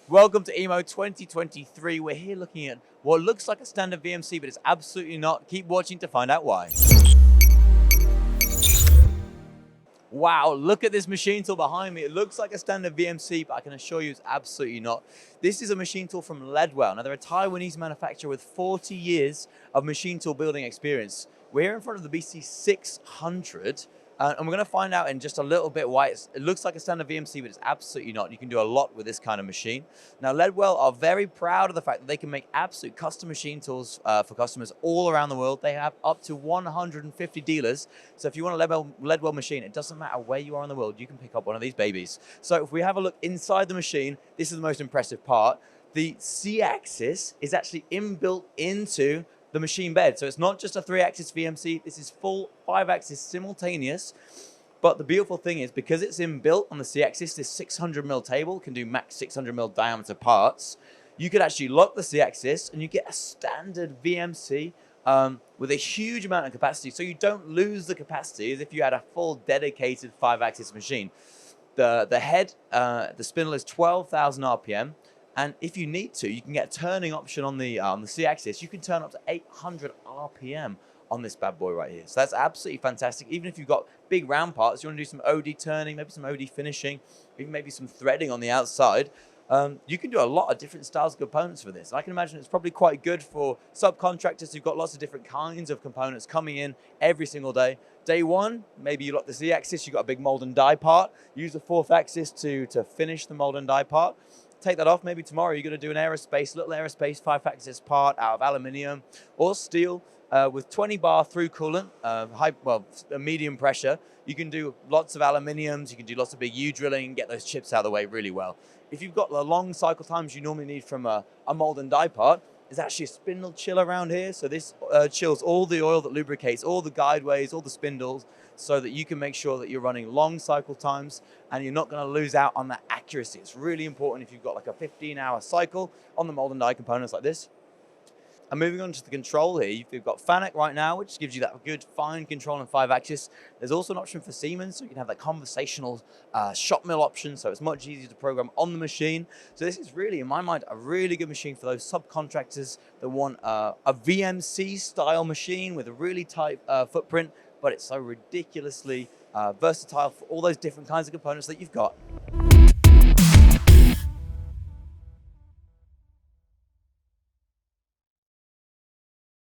Welcome to EMO 2023. We're here looking at what looks like a standard VMC, but it's absolutely not. Keep watching to find out why. Wow, look at this machine tool behind me. It looks like a standard VMC, but I can assure you it's absolutely not. This is a machine tool from Leadwell. Now, they're a Taiwanese manufacturer with 40 years of machine tool building experience. We're here in front of the BC-600, and we're going to find out in just a little bit why it looks like a standard VMC, but it's absolutely not. You can do a lot with this kind of machine. Now, Leadwell are very proud of the fact that they can make absolute custom machine tools for customers all around the world. They have up to 150 dealers. So if you want a Leadwell machine, it doesn't matter where you are in the world, you can pick up one of these babies. So if we have a look inside the machine, this is the most impressive part. The C-axis is actually inbuilt into the machine bed. So it's not just a 3-axis VMC, this is full 5-axis simultaneous. But the beautiful thing is, because it's inbuilt on the C-axis, this 600mm table can do max 600mm diameter parts. You could actually lock the C-axis and you get a standard VMC with a huge amount of capacity. So you don't lose the capacity as if you had a full dedicated 5-axis machine. The head, the spindle is 12,000 RPM. And if you need to, you can get a turning option on the C-axis. You can turn up to 800 RPM on this bad boy right here. So that's absolutely fantastic. Even if you've got big round parts, you want to do some OD turning, maybe some OD finishing, even maybe some threading on the outside, you can do a lot of different styles of components for this. I can imagine it's probably quite good for subcontractors who've got lots of different kinds of components coming in every single day. Day one, maybe you lock the Z-axis, you've got a big mold and die part. Use the 4th axis to finish the mold and die part. Take that off. Maybe tomorrow you're going to do an aerospace, little aerospace 5-axis part out of aluminium or steel with 20 bar through coolant, medium pressure. You can do lots of aluminiums. You can do lots of big U drilling and get those chips out of the way really well. If you've got the long cycle times you normally need from a mold and die part, there's actually a spindle chill around here. So this chills all the oil that lubricates all the guideways, all the spindles, so that you can make sure that you're running long cycle times and you're not going to lose out on that accuracy. It's really important if you've got like a 15-hour cycle on the mold and die components like this. And moving on to the control here, you've got FANUC right now, which gives you that good fine control in 5-axis. There's also an option for Siemens, so you can have that conversational shop mill option, so it's much easier to program on the machine. So this is really, in my mind, a really good machine for those subcontractors that want a VMC style machine with a really tight footprint, but it's so ridiculously versatile for all those different kinds of components that you've got.